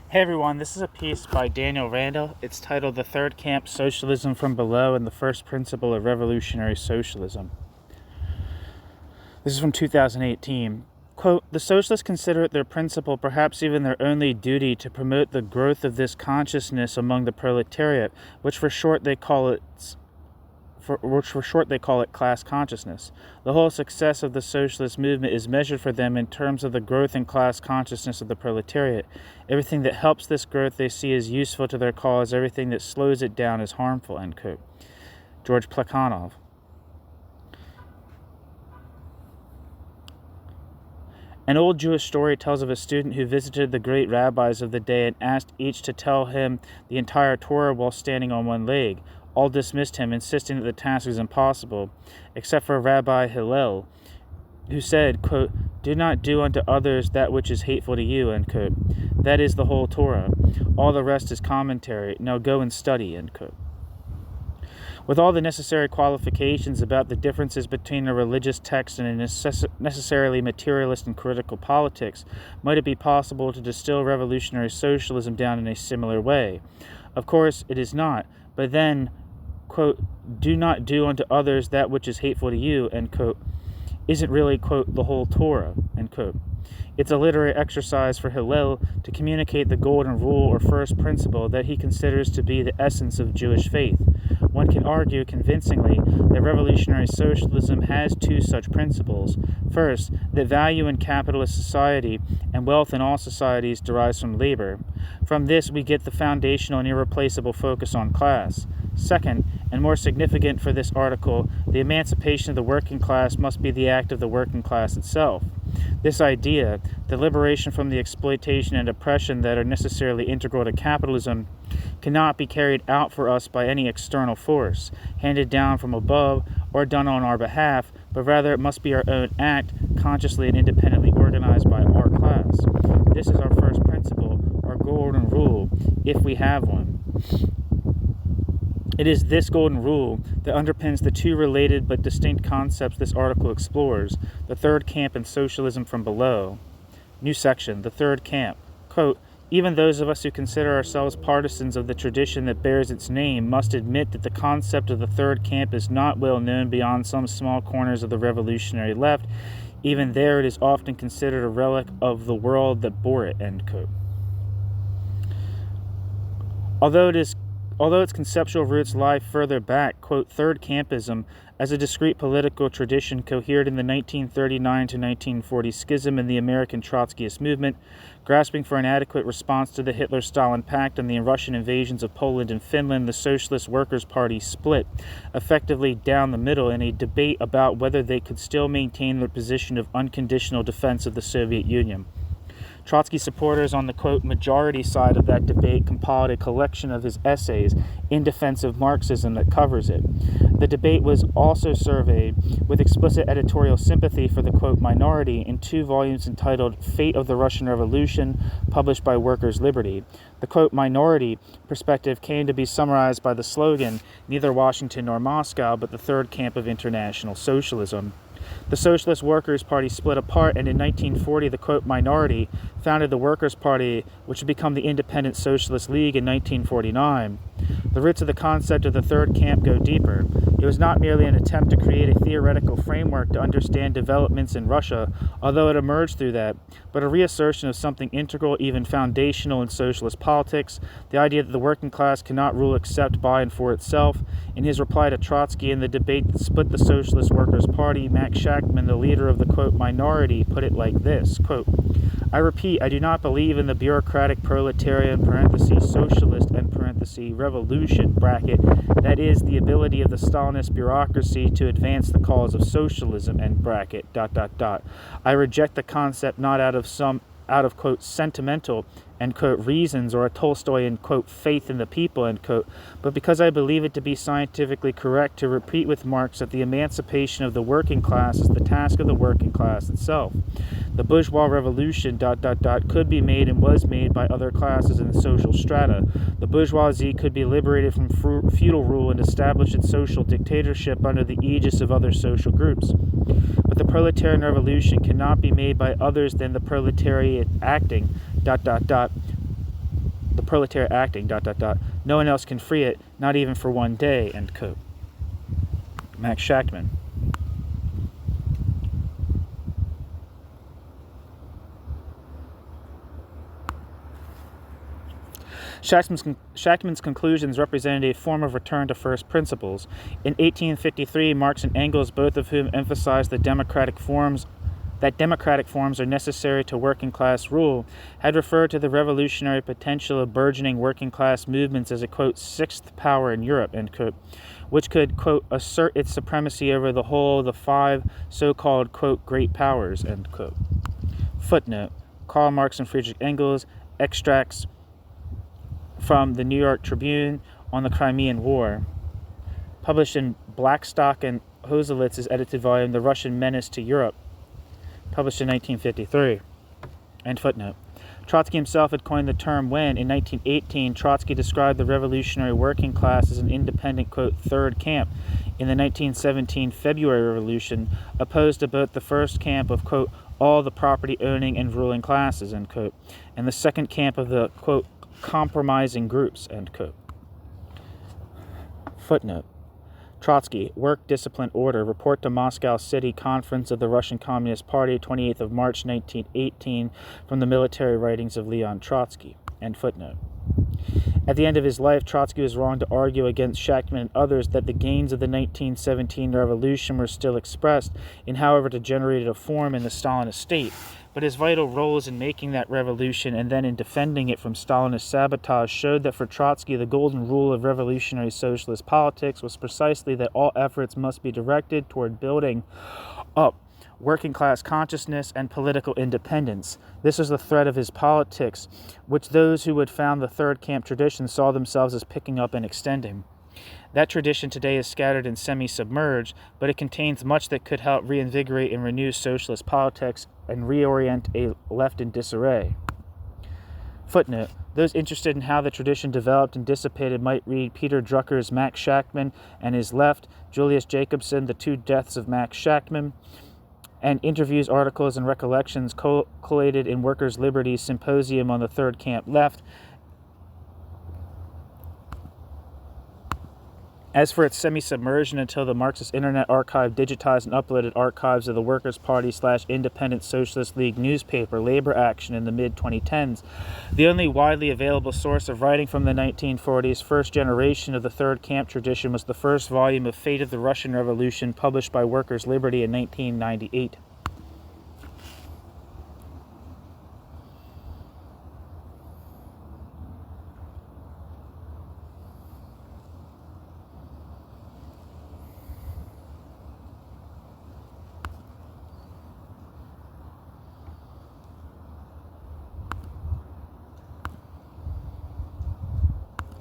Hey everyone, this is a piece by Randall. It's titled The Third Camp, Socialism from Below and the First Principle of Revolutionary Socialism. This is from 2018. Quote, the socialists consider it their principle, perhaps even their only duty, to promote the growth of this consciousness among the proletariat, which for short they call it class consciousness. The whole success of the socialist movement is measured for them in terms of the growth in class consciousness of the proletariat. Everything that helps this growth they see as useful to their cause. Everything that slows it down is harmful, end quote. George Plekhanov. An old Jewish story tells of a student who visited the great rabbis of the day and asked each to tell him the entire Torah while standing on one leg. All dismissed him, insisting that the task was impossible, except for Rabbi Hillel, who said, quote, do not do unto others that which is hateful to you, end quote. That is the whole Torah. All the rest is commentary. Now go and study, end quote. With all the necessary qualifications about the differences between a religious text and a necessarily materialist and critical politics, might it be possible to distill revolutionary socialism down in a similar way? Of course, it is not, but then, quote, do not do unto others that which is hateful to you, end quote, isn't really, quote, the whole Torah, end quote. It's a literary exercise for Hillel to communicate the golden rule or first principle that he considers to be the essence of Jewish faith. One can argue convincingly that revolutionary socialism has two such principles. First, that value in capitalist society and wealth in all societies derives from labor. From this, we get the foundational and irreplaceable focus on class. Second, and more significant for this article, the emancipation of the working class must be the act of the working class itself. This idea, the liberation from the exploitation and oppression that are necessarily integral to capitalism, cannot be carried out for us by any external force, handed down from above or done on our behalf, but rather it must be our own act, consciously and independently organized by our class. This is our first principle, our golden rule, if we have one. It is this golden rule that underpins the two related but distinct concepts this article explores, the third camp and socialism from below. New section, the third camp. Quote, even those of us who consider ourselves partisans of the tradition that bears its name must admit that the concept of the third camp is not well known beyond some small corners of the revolutionary left. Even there it is often considered a relic of the world that bore it, end quote. Although its conceptual roots lie further back, quote, third campism, as a discrete political tradition cohered in the 1939 to 1940 schism in the American Trotskyist movement, grasping for an adequate response to the Hitler-Stalin Pact and the Russian invasions of Poland and Finland, the Socialist Workers' Party split, effectively down the middle in a debate about whether they could still maintain their position of unconditional defense of the Soviet Union. Trotsky supporters on the, quote, majority side of that debate compiled a collection of his essays in defense of Marxism that covers it. The debate was also surveyed with explicit editorial sympathy for the, quote, minority in 2 volumes entitled Fate of the Russian Revolution, published by Workers' Liberty. The, quote, minority perspective came to be summarized by the slogan, neither Washington nor Moscow, but the third camp of international socialism. The Socialist Workers' Party split apart, and in 1940 the, quote, minority founded the Workers' Party, which would become the Independent Socialist League in 1949. The roots of the concept of the third camp go deeper. It was not merely an attempt to create a theoretical framework to understand developments in Russia, although it emerged through that, but a reassertion of something integral, even foundational in socialist politics, the idea that the working class cannot rule except by and for itself. In his reply to Trotsky in the debate that split the Socialist Workers' Party, Max Shachtman, the leader of the, quote, minority, put it like this, quote, I repeat, I do not believe in the bureaucratic proletarian parenthesis socialist and parenthesis revolution bracket, that is, the ability of the Stalinist bureaucracy to advance the cause of socialism end bracket, dot, dot, dot. I reject the concept not out of, quote, sentimental, end quote, reasons or a Tolstoyan, quote, faith in the people, end quote, but because I believe it to be scientifically correct to repeat with Marx that the emancipation of the working class is the task of the working class itself. The bourgeois revolution, dot, dot, dot, could be made and was made by other classes in the social strata. The bourgeoisie could be liberated from feudal rule and establish its social dictatorship under the aegis of other social groups. But the proletarian revolution cannot be made by others than the proletariat acting, dot, dot, dot, the proletariat acting, ... No one else can free it, not even for one day, end quote. Max Shachtman. Shachtman's conclusions represented a form of return to first principles. In 1853, Marx and Engels, both of whom emphasized that democratic forms are necessary to working-class rule, had referred to the revolutionary potential of burgeoning working-class movements as a, quote, sixth power in Europe, end quote, which could, quote, assert its supremacy over the whole of the five so-called, quote, great powers, end quote. Footnote: Karl Marx and Friedrich Engels, extracts from the New York Tribune on the Crimean War, published in Blackstock and Hoselitz's edited volume, The Russian Menace to Europe, published in 1953. End footnote. Trotsky himself had coined the term when, in 1918, Trotsky described the revolutionary working class as an independent, quote, third camp in the 1917 February Revolution, opposed to both the first camp of, quote, all the property-owning and ruling classes, end quote, and the second camp of the, quote, compromising groups, end quote. Footnote: Trotsky, Work, Discipline, Order, Report to Moscow City Conference of the Russian Communist Party, 28th of March, 1918, from the military writings of Leon Trotsky, end footnote. At the end of his life, Trotsky was wrong to argue against Shachtman and others that the gains of the 1917 revolution were still expressed in however degenerated a form in the Stalinist state, but his vital roles in making that revolution and then in defending it from Stalinist sabotage showed that for Trotsky the golden rule of revolutionary socialist politics was precisely that all efforts must be directed toward building up working-class consciousness and political independence. This was the thread of his politics, which those who would found the third camp tradition saw themselves as picking up and extending. That tradition today is scattered and semi-submerged, but it contains much that could help reinvigorate and renew socialist politics and reorient a left in disarray. Footnote: Those interested in how the tradition developed and dissipated might read Peter Drucker's Max Shachtman and his left, Julius Jacobson, The Two Deaths of Max Shachtman, and interviews, articles, and recollections collated in Workers' Liberty's Symposium on the Third Camp Left. As for its semi-submersion until the Marxist Internet Archive digitized and uploaded archives of the Workers' Party / Independent Socialist League newspaper, Labor Action, in the mid-2010s, the only widely available source of writing from the 1940s first generation of the Third Camp tradition was the first volume of Fate of the Russian Revolution, published by Workers' Liberty in 1998.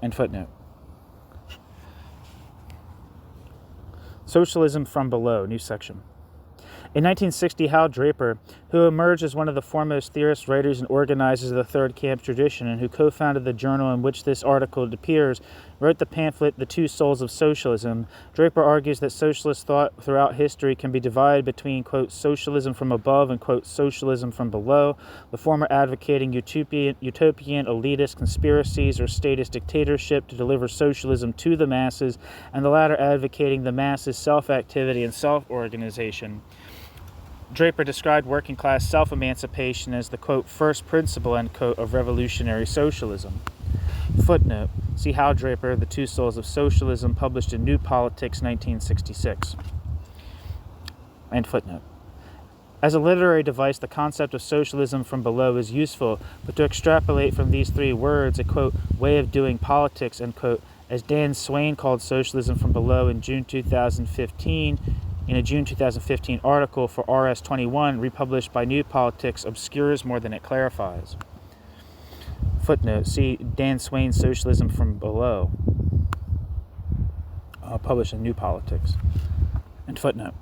End footnote. Socialism from Below, new section. In 1960, Hal Draper, who emerged as one of the foremost theorists, writers, and organizers of the Third Camp tradition, and who co-founded the journal in which this article appears, wrote the pamphlet The Two Souls of Socialism. Draper argues that socialist thought throughout history can be divided between, quote, socialism from above and, quote, socialism from below, the former advocating utopian elitist conspiracies or statist dictatorship to deliver socialism to the masses, and the latter advocating the masses' self-activity and self-organization. Draper described working-class self-emancipation as the, quote, first principle, end quote, of revolutionary socialism. Footnote: see Hal Draper, The Two Souls of Socialism, published in New Politics, 1966. End footnote. As a literary device, the concept of socialism from below is useful, but to extrapolate from these three words a, quote, way of doing politics, end quote, as Dan Swain called socialism from below in a June 2015 article for RS21, republished by New Politics, obscures more than it clarifies. Footnote: see Dan Swain's Socialism from Below, published in New Politics. And footnote.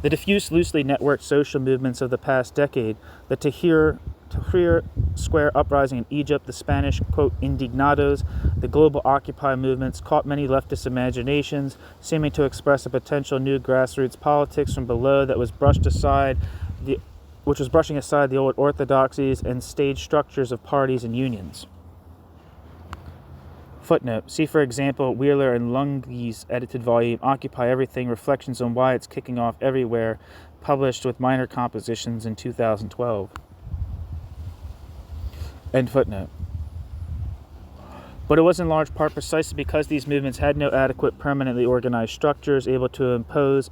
The diffuse, loosely networked social movements of the past decade, the Tahrir Square uprising in Egypt, the Spanish, quote, indignados, the global Occupy movements, caught many leftist imaginations, seeming to express a potential new grassroots politics from below that was brushed aside which was brushing aside the old orthodoxies and stage structures of parties and unions. Footnote. See, for example, Wheeler and Lunge's edited volume, Occupy Everything, Reflections on Why It's Kicking Off Everywhere, published with minor compositions in 2012. End footnote. But it was in large part precisely because these movements had no adequate permanently organized structures able to impose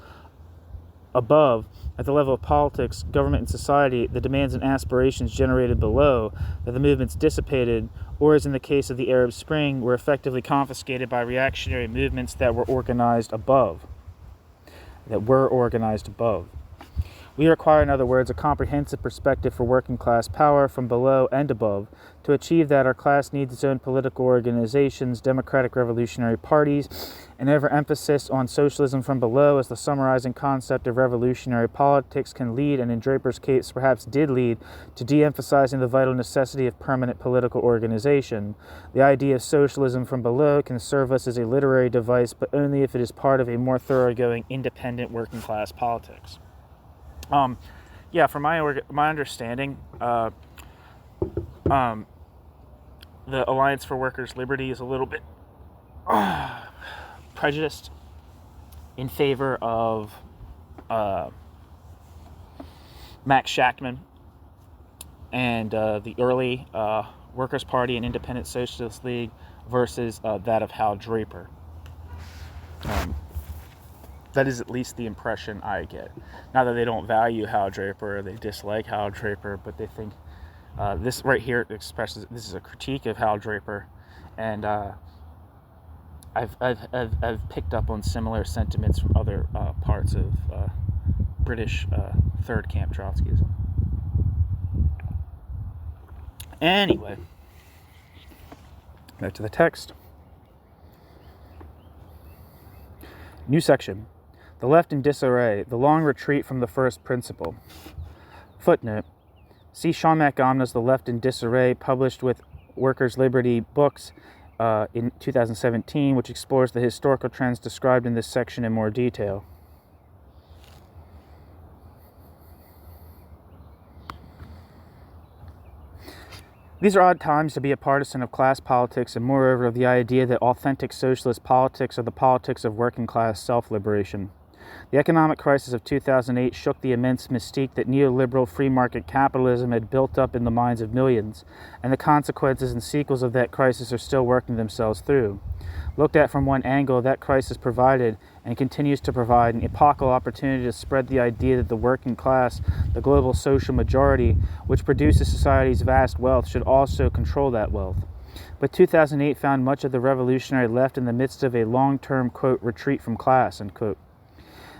above, at the level of politics, government, and society, the demands and aspirations generated below, that the movements dissipated, or as in the case of the Arab Spring, were effectively confiscated by reactionary movements that were organized above. We require, in other words, a comprehensive perspective for working class power from below and above. To achieve that, our class needs its own political organizations, democratic revolutionary parties, an overemphasis on socialism from below as the summarizing concept of revolutionary politics can lead, and in Draper's case perhaps did lead, to de-emphasizing the vital necessity of permanent political organization. The idea of socialism from below can serve us as a literary device, but only if it is part of a more thoroughgoing, independent working class politics. From my understanding, the Alliance for Workers' Liberty is a little bit prejudiced in favor of Max Shachtman and the early Workers' Party and Independent Socialist League versus that of Hal Draper. That is at least the impression I get. Not that they don't value Hal Draper or they dislike Hal Draper, but they think this right here expresses, this is a critique of Hal Draper, and I've picked up on similar sentiments from other parts of British third camp Trotskyism. Anyway, back to the text. New section. The left in disarray, the long retreat from the first principle. Footnote. See Sean McGomna's The Left in Disarray, published with Workers' Liberty Books in 2017, which explores the historical trends described in this section in more detail. These are odd times to be a partisan of class politics and moreover of the idea that authentic socialist politics are the politics of working class self-liberation. The economic crisis of 2008 shook the immense mystique that neoliberal free market capitalism had built up in the minds of millions, and the consequences and sequels of that crisis are still working themselves through. Looked at from one angle, that crisis provided, and continues to provide, an epochal opportunity to spread the idea that the working class, the global social majority, which produces society's vast wealth, should also control that wealth. But 2008 found much of the revolutionary left in the midst of a long-term, quote, retreat from class, unquote.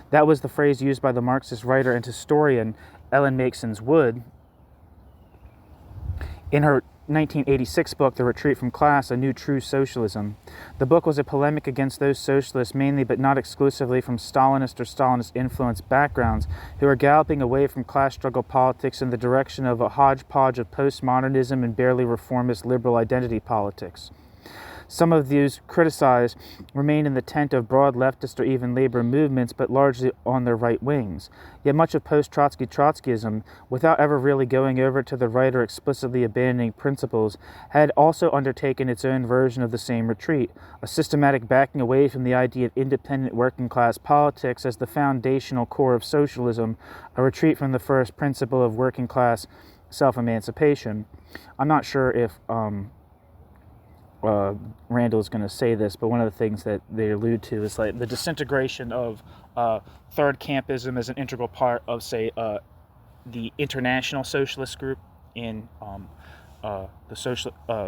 That was the phrase used by the Marxist writer and historian Ellen Masons Wood in her 1986 book, The Retreat from Class, A New True Socialism. The book was a polemic against those socialists, mainly but not exclusively from Stalinist or Stalinist-influenced backgrounds, who are galloping away from class struggle politics in the direction of a hodgepodge of postmodernism and barely reformist liberal identity politics. Some of those criticized remain in the tent of broad leftist or even labor movements, but largely on their right wings. Yet much of post-Trotskyism, without ever really going over to the right or explicitly abandoning principles, had also undertaken its own version of the same retreat, a systematic backing away from the idea of independent working-class politics as the foundational core of socialism, a retreat from the first principle of working-class self-emancipation. I'm not sure if Randall is going to say this, but one of the things that they allude to is like the disintegration of third campism as an integral part of, say, the International Socialist Group in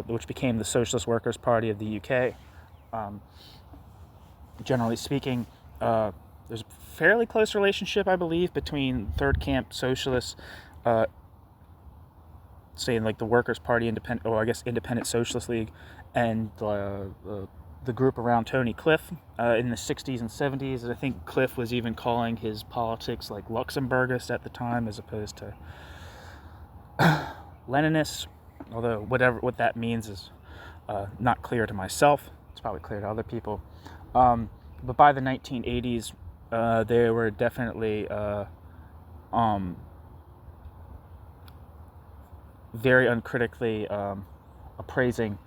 which became the Socialist Workers' Party of the UK. Generally speaking, there's a fairly close relationship, I believe, between third camp socialists, say in like the Workers' Party, Independent Socialist League, and the group around Tony Cliff in the 60s and 70s. And I think Cliff was even calling his politics like Luxemburgist at the time as opposed to Leninist, although what that means is not clear to myself. It's probably clear to other people. But by the 1980s, they were definitely very uncritically appraising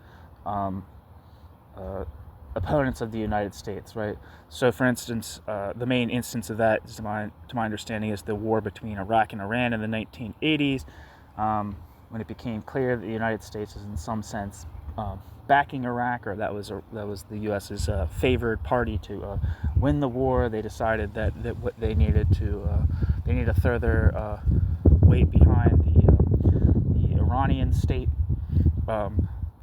opponents of the United States, right? So, for instance, the main instance of that, to my understanding, is the war between Iraq and Iran in the 1980s, when it became clear that the United States is, in some sense, backing Iraq, or that was the U.S.'s favored party to win the war. They decided that what they needed to throw their weight behind the Iranian state.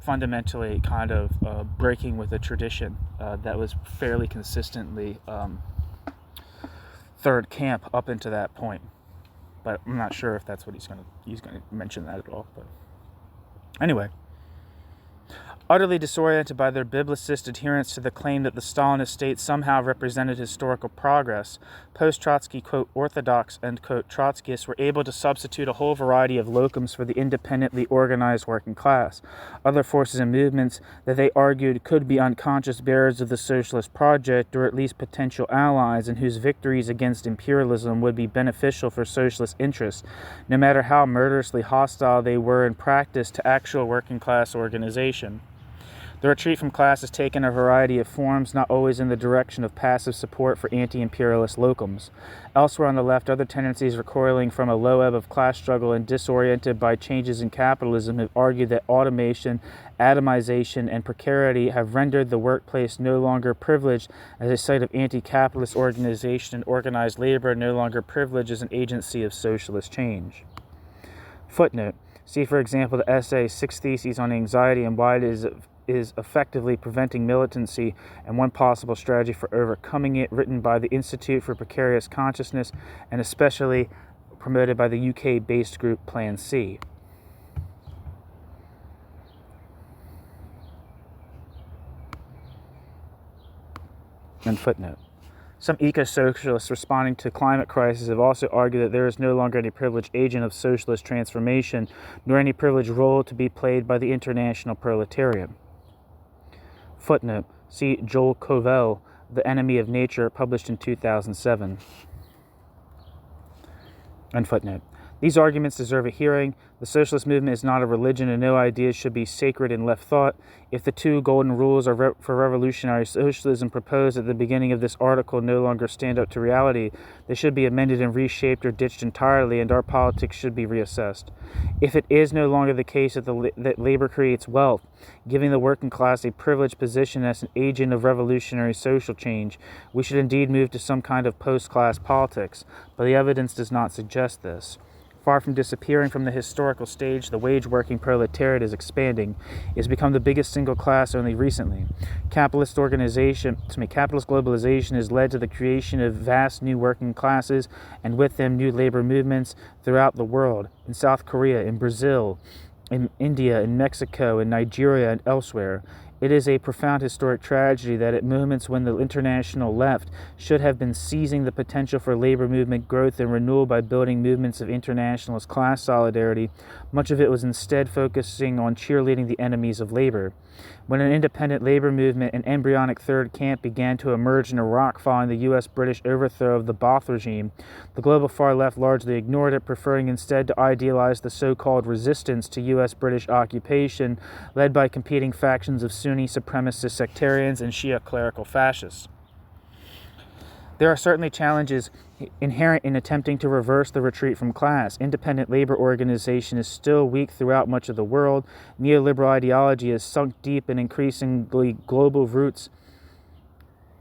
Fundamentally kind of breaking with a tradition that was fairly consistently third camp up into that point. But I'm not sure if that's what he's going to mention that at all. But anyway, utterly disoriented by their biblicist adherence to the claim that the Stalinist state somehow represented historical progress, post-Trotsky, quote, orthodox, end quote, Trotskyists were able to substitute a whole variety of locums for the independently organized working class, other forces and movements that they argued could be unconscious bearers of the socialist project, or at least potential allies, and whose victories against imperialism would be beneficial for socialist interests, no matter how murderously hostile they were in practice to actual working class organization. The retreat from class has taken a variety of forms, not always in the direction of passive support for anti-imperialist locums. Elsewhere on the left, other tendencies recoiling from a low ebb of class struggle and disoriented by changes in capitalism have argued that automation, atomization, and precarity have rendered the workplace no longer privileged as a site of anti-capitalist organization, and organized labor no longer privileged as an agency of socialist change. Footnote. See, for example, the essay 6 Theses on Anxiety and Why It is effectively preventing militancy and one possible strategy for overcoming it, written by the Institute for Precarious Consciousness and especially promoted by the UK-based group Plan C. And footnote. Some eco-socialists responding to climate crisis have also argued that there is no longer any privileged agent of socialist transformation, nor any privileged role to be played by the international proletariat. Footnote. See Joel Covell, The Enemy of Nature, published in 2007. And footnote. These arguments deserve a hearing. The socialist movement is not a religion, and no ideas should be sacred in left thought. If the two golden rules for revolutionary socialism proposed at the beginning of this article no longer stand up to reality, they should be amended and reshaped or ditched entirely, and our politics should be reassessed. If it is no longer the case that labor creates wealth, giving the working class a privileged position as an agent of revolutionary social change, we should indeed move to some kind of post-class politics, but the evidence does not suggest this. Far from disappearing from the historical stage, the wage-working proletariat is expanding. It has become the biggest single class only recently. Capitalist globalization has led to the creation of vast new working classes, and with them new labor movements throughout the world, in South Korea, in Brazil, in India, in Mexico, in Nigeria, and elsewhere. It is a profound historic tragedy that at moments when the international left should have been seizing the potential for labor movement growth and renewal by building movements of internationalist class solidarity, much of it was instead focusing on cheerleading the enemies of labor. When an independent labor movement, an embryonic third camp, began to emerge in Iraq following the U.S.-British overthrow of the Ba'ath regime, the global far left largely ignored it, preferring instead to idealize the so-called resistance to U.S.-British occupation, led by competing factions of Sunni supremacist sectarians and Shia clerical fascists. There are certainly challenges inherent in attempting to reverse the retreat from class. Independent labor organization is still weak throughout much of the world. Neoliberal ideology has sunk deep in increasingly global roots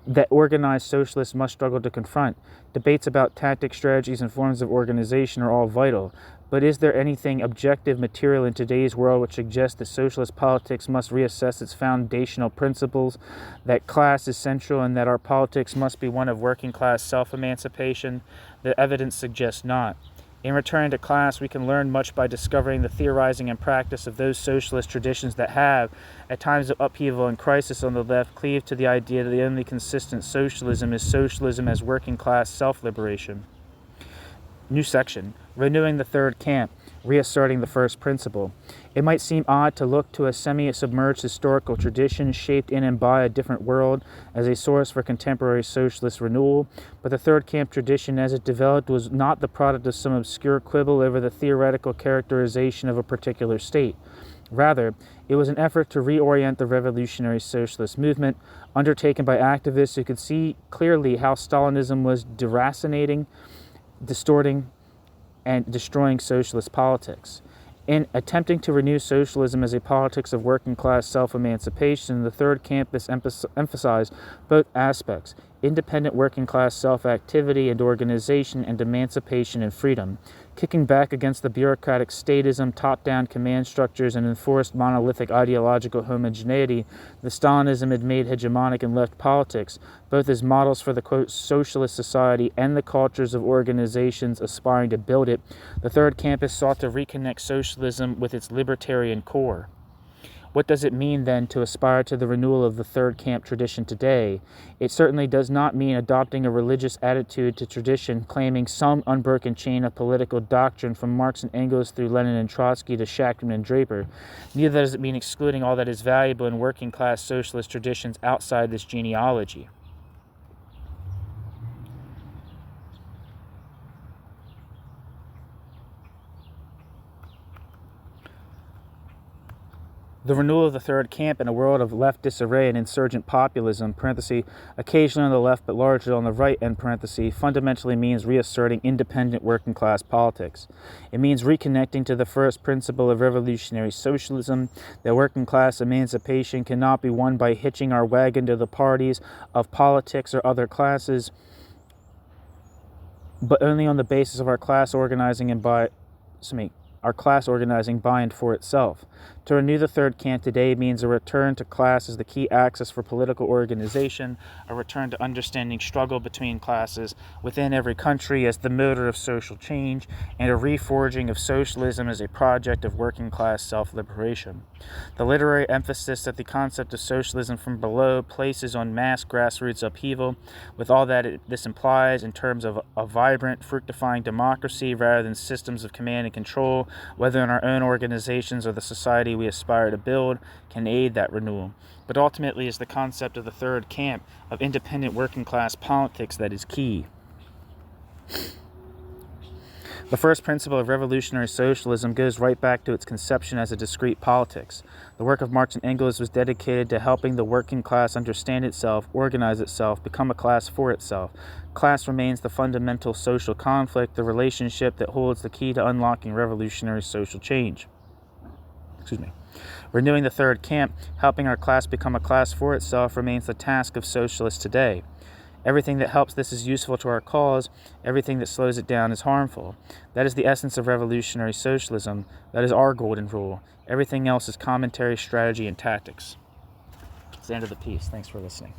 that organized socialists must struggle to confront. Debates about tactics, strategies, and forms of organization are all vital. But is there anything objective material in today's world which suggests that socialist politics must reassess its foundational principles, that class is central, and that our politics must be one of working class self-emancipation? The evidence suggests not. In returning to class, we can learn much by discovering the theorizing and practice of those socialist traditions that have, at times of upheaval and crisis on the left, cleaved to the idea that the only consistent socialism is socialism as working class self-liberation. New section, renewing the third camp. reasserting the first principle. It might seem odd to look to a semi-submerged historical tradition shaped in and by a different world as a source for contemporary socialist renewal, but the third camp tradition as it developed was not the product of some obscure quibble over the theoretical characterization of a particular state. Rather, it was an effort to reorient the revolutionary socialist movement, undertaken by activists who could see clearly how Stalinism was deracinating, distorting, and destroying socialist politics. In attempting to renew socialism as a politics of working-class self-emancipation, the third campus emphasized both aspects: independent working-class self-activity and organization, and emancipation and freedom. Kicking back against the bureaucratic statism, top-down command structures, and enforced monolithic ideological homogeneity the Stalinism had made hegemonic in left politics, both as models for the, quote, socialist society and the cultures of organizations aspiring to build it, the third campus sought to reconnect socialism with its libertarian core. What does it mean, then, to aspire to the renewal of the third camp tradition today? It certainly does not mean adopting a religious attitude to tradition, claiming some unbroken chain of political doctrine from Marx and Engels through Lenin and Trotsky to Shachtman and Draper. Neither does it mean excluding all that is valuable in working-class socialist traditions outside this genealogy. The renewal of the third camp in a world of left disarray and insurgent populism, occasionally on the left but largely on the right, fundamentally means reasserting independent working class politics. It means reconnecting to the first principle of revolutionary socialism, that working class emancipation cannot be won by hitching our wagon to the parties of politics or other classes, but only on the basis of our class organizing by and for itself. To renew the third camp today means a return to class as the key axis for political organization, a return to understanding struggle between classes within every country as the motor of social change, and a reforging of socialism as a project of working class self-liberation. The literary emphasis that the concept of socialism from below places on mass grassroots upheaval, with all that this implies in terms of a vibrant, fructifying democracy rather than systems of command and control, whether in our own organizations or the society we aspire to build, can aid that renewal. But ultimately, it's the concept of the third camp of independent working class politics that is key. The first principle of revolutionary socialism goes right back to its conception as a discrete politics. The work of Marx and Engels was dedicated to helping the working class understand itself, organize itself, become a class for itself. Class remains the fundamental social conflict, the relationship that holds the key to unlocking revolutionary social change. Renewing the third camp, helping our class become a class for itself, remains the task of socialists today. Everything that helps this is useful to our cause. Everything that slows it down is harmful. That is the essence of revolutionary socialism. That is our golden rule. Everything else is commentary, strategy, and tactics. It's the end of the piece. Thanks for listening.